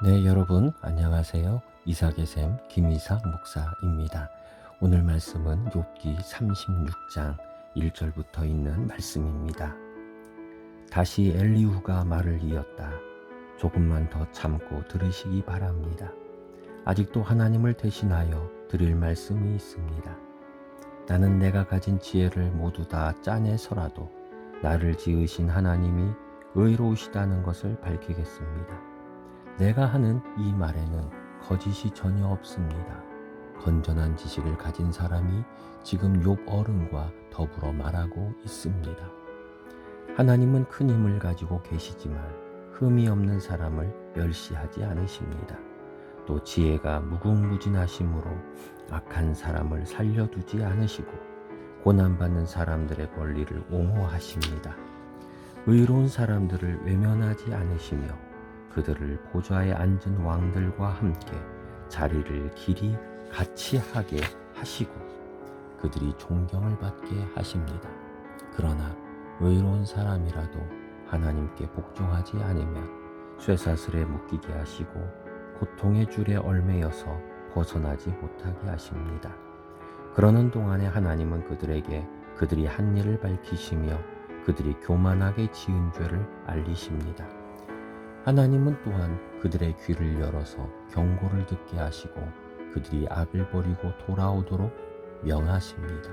네, 여러분 안녕하세요. 이삭의 샘 김이삭 목사입니다. 오늘 말씀은 욥기 36장 1절부터 있는 말씀입니다. 다시 엘리후가 말을 이었다. 조금만 더 참고 들으시기 바랍니다. 아직도 하나님을 대신하여 드릴 말씀이 있습니다. 나는 내가 가진 지혜를 모두 다 짜내서라도 나를 지으신 하나님이 의로우시다는 것을 밝히겠습니다. 내가 하는 이 말에는 거짓이 전혀 없습니다. 건전한 지식을 가진 사람이 지금 욥 어른과 더불어 말하고 있습니다. 하나님은 큰 힘을 가지고 계시지만 흠이 없는 사람을 멸시하지 않으십니다. 또 지혜가 무궁무진하심으로 악한 사람을 살려두지 않으시고 고난받는 사람들의 권리를 옹호하십니다. 의로운 사람들을 외면하지 않으시며 그들을 보좌에 앉은 왕들과 함께 자리를 길이 같이 하게 하시고 그들이 존경을 받게 하십니다. 그러나 의로운 사람이라도 하나님께 복종하지 않으면 쇠사슬에 묶이게 하시고 고통의 줄에 얽매여서 벗어나지 못하게 하십니다. 그러는 동안에 하나님은 그들에게 그들이 한 일을 밝히시며 그들이 교만하게 지은 죄를 알리십니다. 하나님은 또한 그들의 귀를 열어서 경고를 듣게 하시고 그들이 악을 버리고 돌아오도록 명하십니다.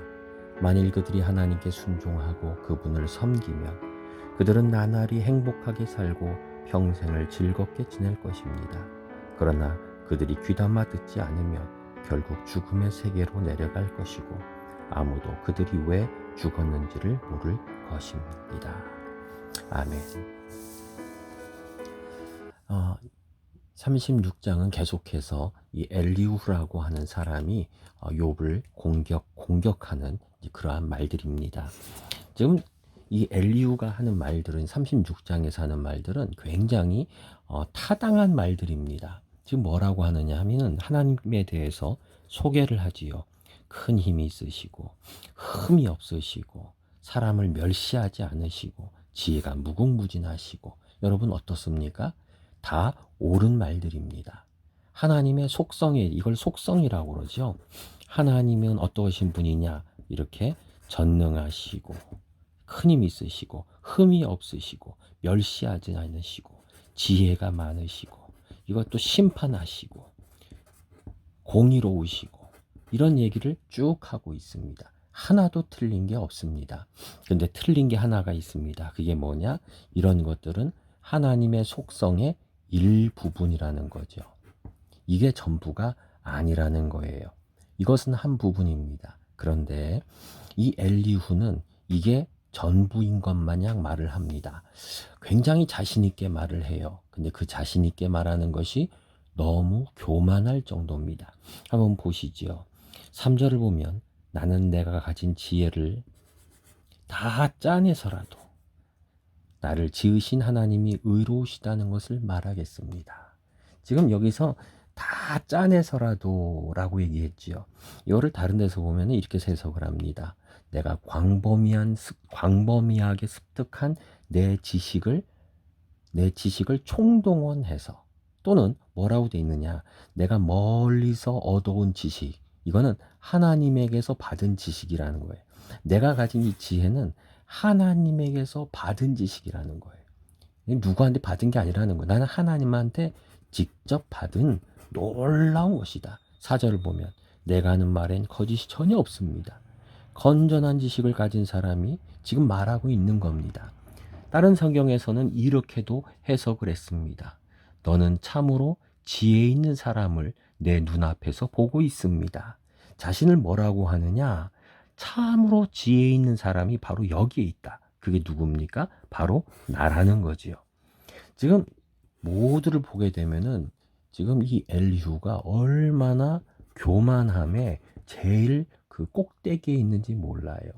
만일 그들이 하나님께 순종하고 그분을 섬기면 그들은 나날이 행복하게 살고 평생을 즐겁게 지낼 것입니다. 그러나 그들이 귀담아 듣지 않으면 결국 죽음의 세계로 내려갈 것이고 아무도 그들이 왜 죽었는지를 모를 것입니다. 아멘. 36장은 계속해서 이 엘리후라고 하는 사람이 욥을 공격하는 그러한 말들입니다. 지금 이 엘리후가 하는 말들은 36장에서 하는 말들은 굉장히 타당한 말들입니다. 지금 뭐라고 하느냐 하면은 하나님에 대해서 소개를 하지요. 큰 힘이 있으시고 흠이 없으시고 사람을 멸시하지 않으시고 지혜가 무궁무진하시고 여러분 어떻습니까? 다 옳은 말들입니다. 하나님의 속성에 이걸 속성이라고 그러죠. 하나님은 어떠신 분이냐? 이렇게 전능하시고 큰 힘이 있으시고 흠이 없으시고 멸시하지 않으시고 지혜가 많으시고 이것도 심판하시고 공의로우시고 이런 얘기를 쭉 하고 있습니다. 하나도 틀린 게 없습니다. 근데 틀린 게 하나가 있습니다. 그게 뭐냐? 이런 것들은 하나님의 속성의 일부분이라는 거죠. 이게 전부가 아니라는 거예요. 이것은 한 부분입니다. 그런데 이 엘리후는 이게 전부인 것 마냥 말을 합니다. 굉장히 자신 있게 말을 해요. 근데 그 자신 있게 말하는 것이 너무 교만할 정도입니다. 한번 보시죠. 3절을 보면 나는 내가 가진 지혜를 다 짜내서라도 나를 지으신 하나님이 의로우시다는 것을 말하겠습니다. 지금 여기서 다 짜내서라도 라고 얘기했지요. 이거를 다른 데서 보면 이렇게 해석을 합니다. 내가 광범위하게 습득한 내 지식을 총동원해서 또는 뭐라고 돼 있느냐. 내가 멀리서 얻어온 지식. 이거는 하나님에게서 받은 지식이라는 거예요. 내가 가진 이 지혜는 하나님에게서 받은 지식이라는 거예요. 누구한테 받은 게 아니라는 거예요. 나는 하나님한테 직접 받은 놀라운 것이다. 4절을 보면 내가 하는 말엔 거짓이 전혀 없습니다. 건전한 지식을 가진 사람이 지금 말하고 있는 겁니다. 다른 성경에서는 이렇게도 해석을 했습니다. 너는 참으로 지혜 있는 사람을 내 눈앞에서 보고 있습니다. 자신을 뭐라고 하느냐? 참으로 지혜 있는 사람이 바로 여기에 있다. 그게 누굽니까? 바로 나라는 거지요. 지금 모두를 보게 되면은 지금 이 엘리후가 얼마나 교만함에 제일 그 꼭대기에 있는지 몰라요.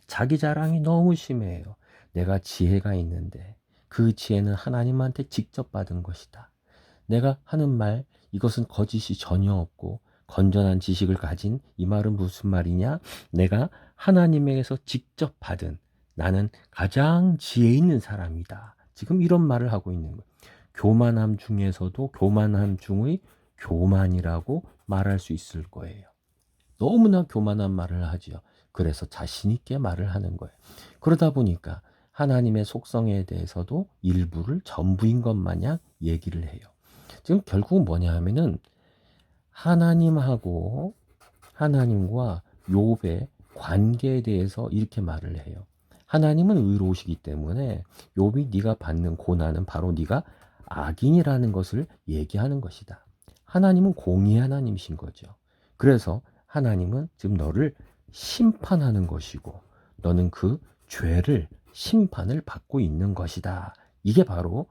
자기 자랑이 너무 심해요. 내가 지혜가 있는데 그 지혜는 하나님한테 직접 받은 것이다. 내가 하는 말 이것은 거짓이 전혀 없고 건전한 지식을 가진 이 말은 무슨 말이냐? 내가 하나님에게서 직접 받은 나는 가장 지혜 있는 사람이다. 지금 이런 말을 하고 있는 거예요. 교만함 중에서도 교만함 중의 교만이라고 말할 수 있을 거예요. 너무나 교만한 말을 하지요. 그래서 자신 있게 말을 하는 거예요. 그러다 보니까 하나님의 속성에 대해서도 일부를 전부인 것 마냥 얘기를 해요. 지금 결국은 뭐냐 하면은 하나님하고 하나님과 욥의 관계에 대해서 이렇게 말을 해요. 하나님은 의로우시기 때문에 욥이 네가 받는 고난은 바로 네가 악인이라는 것을 얘기하는 것이다. 하나님은 공의 하나님이신 거죠. 그래서 하나님은 지금 너를 심판하는 것이고 너는 그 죄를 심판을 받고 있는 것이다. 이게 바로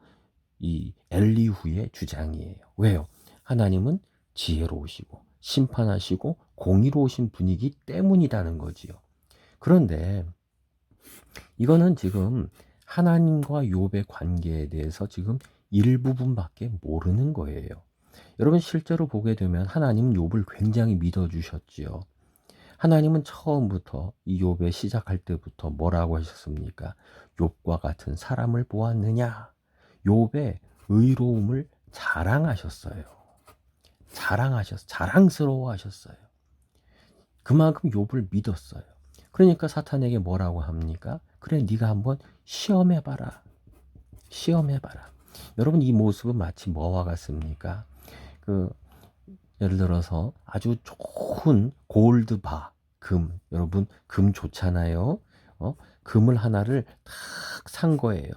이 엘리후의 주장이에요. 왜요? 하나님은 지혜로우시고 심판하시고 공의로우신 분이기 때문이라는 거지요. 그런데 이거는 지금 하나님과 욥의 관계에 대해서 지금 일부분밖에 모르는 거예요. 여러분 실제로 보게 되면 하나님은 욥을 굉장히 믿어주셨지요. 하나님은 처음부터 이 욥의 시작할 때부터 뭐라고 하셨습니까? 욥과 같은 사람을 보았느냐? 욥의 의로움을 자랑하셨어요. 자랑스러워하셨어요. 그만큼 욥을 믿었어요. 그러니까 사탄에게 뭐라고 합니까? 그래, 네가 한번 시험해봐라. 시험해봐라. 여러분 이 모습은 마치 뭐와 같습니까? 그 예를 들어서 아주 좋은 골드바, 금, 여러분 금 좋잖아요. 금을 하나를 탁 산 거예요.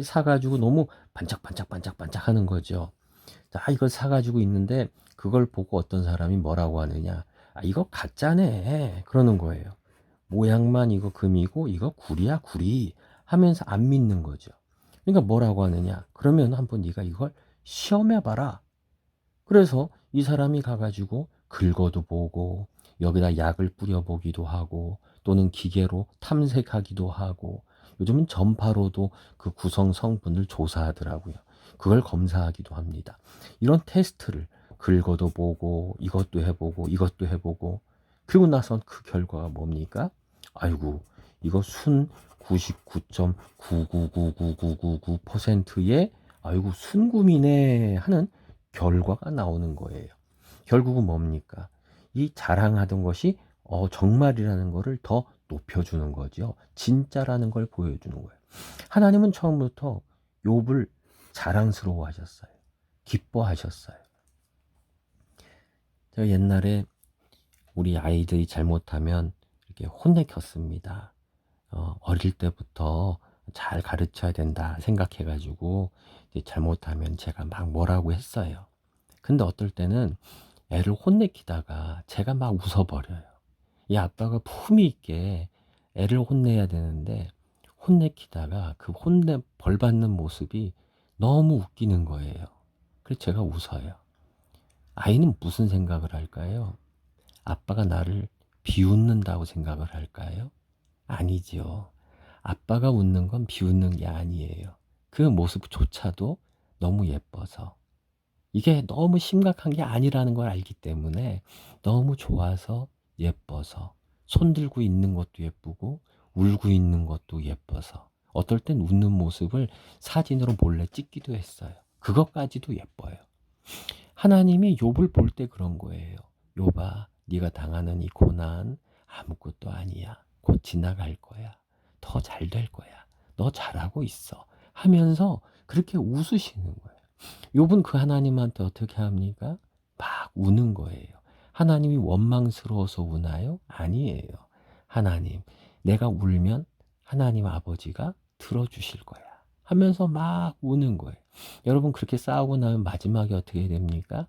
사가지고 너무 반짝반짝반짝반짝 하는 거죠. 자, 이걸 사가지고 있는데 그걸 보고 어떤 사람이 뭐라고 하느냐. 아, 이거 가짜네. 그러는 거예요. 모양만 이거 금이고 이거 구리야 구리 하면서 안 믿는 거죠. 그러니까 뭐라고 하느냐. 그러면 한번 네가 이걸 시험해봐라. 그래서 이 사람이 가가지고 긁어도 보고 여기다 약을 뿌려보기도 하고 또는 기계로 탐색하기도 하고 요즘은 전파로도 그 구성 성분을 조사하더라고요. 그걸 검사하기도 합니다. 이런 테스트를 긁어도 보고 이것도 해보고 이것도 해보고 그리고 나선 그 결과가 뭡니까? 아이고 이거 순 99.99999999%의 아이고 순금이네 하는 결과가 나오는 거예요. 결국은 뭡니까? 이 자랑하던 것이 정말이라는 것을 더 높여주는 거죠. 진짜라는 걸 보여주는 거예요. 하나님은 처음부터 욥을 자랑스러워하셨어요. 기뻐하셨어요. 제가 옛날에 우리 아이들이 잘못하면 이렇게 혼내켰습니다. 어릴 때부터 잘 가르쳐야 된다 생각해가지고 잘못하면 제가 막 뭐라고 했어요. 근데 어떨 때는 애를 혼내키다가 제가 막 웃어버려요. 이 아빠가 품위 있게 애를 혼내야 되는데 혼내키다가 그 벌 받는 모습이 너무 웃기는 거예요. 그래서 제가 웃어요. 아이는 무슨 생각을 할까요? 아빠가 나를 비웃는다고 생각을 할까요? 아니지요. 아빠가 웃는 건 비웃는 게 아니에요. 그 모습조차도 너무 예뻐서. 이게 너무 심각한 게 아니라는 걸 알기 때문에 너무 좋아서 예뻐서 손 들고 있는 것도 예쁘고 울고 있는 것도 예뻐서 어떨 땐 웃는 모습을 사진으로 몰래 찍기도 했어요. 그것까지도 예뻐요. 하나님이 욥을 볼 때 그런 거예요. 욥아, 네가 당하는 이 고난 아무것도 아니야. 곧 지나갈 거야. 더 잘 될 거야. 너 잘하고 있어. 하면서 그렇게 웃으시는 거예요. 욥은 그 하나님한테 어떻게 합니까? 막 우는 거예요. 하나님이 원망스러워서 우나요? 아니에요. 하나님, 내가 울면 하나님 아버지가 들어주실 거야. 하면서 막 우는 거예요. 여러분 그렇게 싸우고 나면 마지막에 어떻게 됩니까?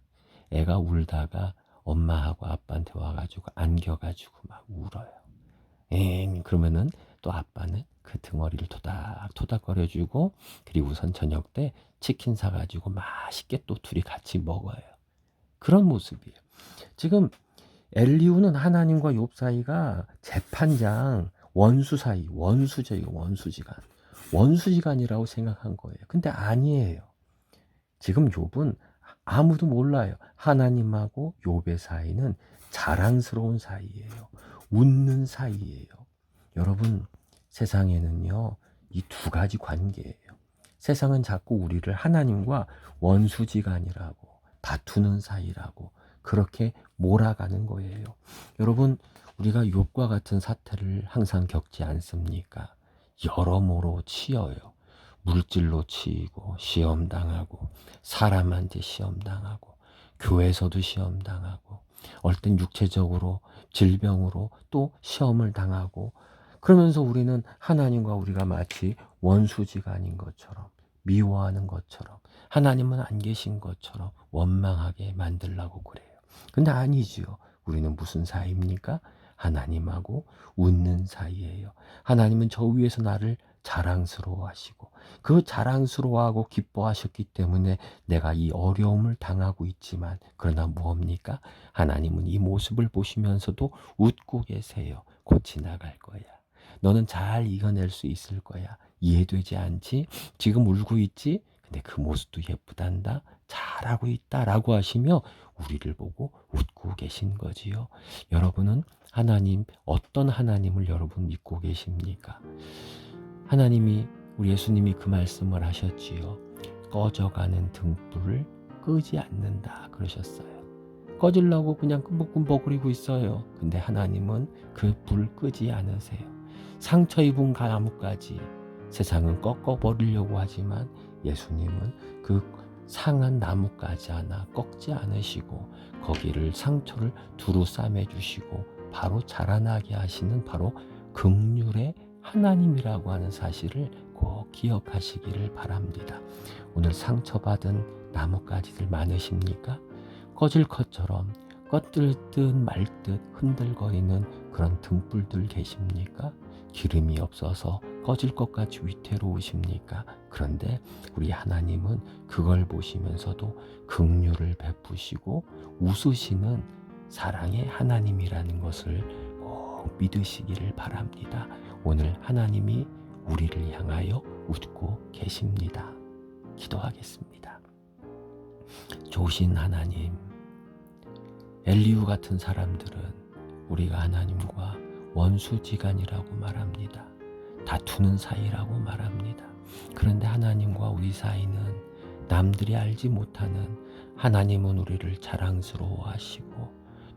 애가 울다가 엄마하고 아빠한테 와가지고 안겨가지고 막 울어요. 그러면은 또 아빠는 그 등어리를 토닥토닥거려주고 그리고선 저녁 때 치킨 사가지고 맛있게 또 둘이 같이 먹어요. 그런 모습이에요. 지금 엘리후는 하나님과 욥 사이가 재판장 원수 사이, 원수죠. 이거 원수지간이라고 생각한 거예요. 근데 아니에요. 지금 욥은 아무도 몰라요. 하나님하고 욥의 사이는 자랑스러운 사이예요. 웃는 사이예요. 여러분, 세상에는요, 이 두 가지 관계예요. 세상은 자꾸 우리를 하나님과 원수지간이라고, 다투는 사이라고 그렇게 몰아가는 거예요. 여러분, 우리가 욥과 같은 사태를 항상 겪지 않습니까? 여러모로 치여요. 물질로 치이고 시험당하고, 사람한테 시험당하고, 교회에서도 시험당하고, 어떨 땐 육체적으로 질병으로 또 시험을 당하고, 그러면서 우리는 하나님과 우리가 마치 원수지간인 것처럼, 미워하는 것처럼, 하나님은 안 계신 것처럼 원망하게 만들려고 그래요. 근데 아니지요. 우리는 무슨 사이입니까? 하나님하고 웃는 사이예요. 하나님은 저 위에서 나를 자랑스러워하시고, 그 자랑스러워하고 기뻐하셨기 때문에 내가 이 어려움을 당하고 있지만, 그러나 무엇입니까? 하나님은 이 모습을 보시면서도 웃고 계세요. 곧 지나갈 거야. 너는 잘 이겨낼 수 있을 거야. 이해되지 않지? 지금 울고 있지? 근데 그 모습도 예쁘단다. 잘하고 있다라고 하시며 우리를 보고 웃고 계신 거지요. 여러분은 하나님, 어떤 하나님을 여러분 믿고 계십니까? 하나님이, 우리 예수님이 그 말씀을 하셨지요. 꺼져가는 등불을 끄지 않는다 그러셨어요. 꺼지려고 그냥 끔벅끔벅거리고 있어요. 근데 하나님은 그 불 끄지 않으세요. 상처 입은 나뭇가지 세상은 꺾어버리려고 하지만 예수님은 그 상한 나뭇가지 하나 꺾지 않으시고 거기를 상처를 두루 싸매주시고 바로 자라나게 하시는 바로 긍휼의 하나님이라고 하는 사실을 꼭 기억하시기를 바랍니다. 오늘 상처받은 나뭇가지들 많으십니까? 꺼질 것처럼 꺼뜰 듯 말 듯 흔들거리는 그런 등불들 계십니까? 기름이 없어서 꺼질 것 같이 위태로우십니까? 그런데 우리 하나님은 그걸 보시면서도 긍휼을 베푸시고 웃으시는 사랑의 하나님이라는 것을 꼭 믿으시기를 바랍니다. 오늘 하나님이 우리를 향하여 웃고 계십니다. 기도하겠습니다. 좋으신 하나님, 엘리후 같은 사람들은 우리가 하나님과 원수지간이라고 말합니다. 다투는 사이라고 말합니다. 그런데 하나님과 우리 사이는 남들이 알지 못하는, 하나님은 우리를 자랑스러워하시고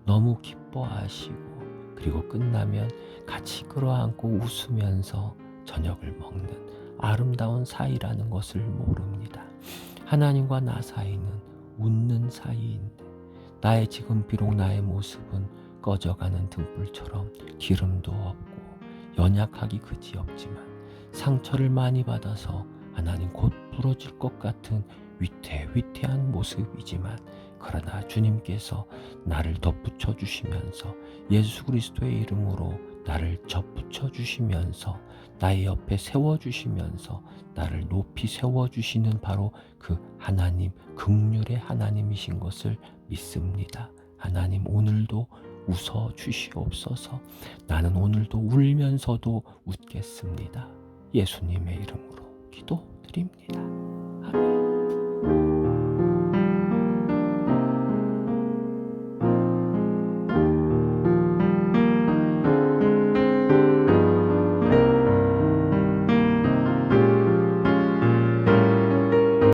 너무 기뻐하시고, 그리고 끝나면 같이 끌어안고 웃으면서 저녁을 먹는 아름다운 사이라는 것을 모릅니다. 하나님과 나 사이는 웃는 사이인데, 나의 지금 비록 나의 모습은 꺼져가는 등불처럼 기름도 없고 연약하기 그지없지만, 상처를 많이 받아서 하나님 곧 부러질 것 같은 위태위태한 모습이지만, 그러나 주님께서 나를 덧붙여 주시면서, 예수 그리스도의 이름으로 나를 접붙여 주시면서, 나의 옆에 세워주시면서 나를 높이 세워주시는 바로 그 하나님, 긍휼의 하나님이신 것을 믿습니다. 하나님, 오늘도 웃어 주시옵소서. 나는 오늘도 울면서도 웃겠습니다. 예수님의 이름으로 기도드립니다. 아멘.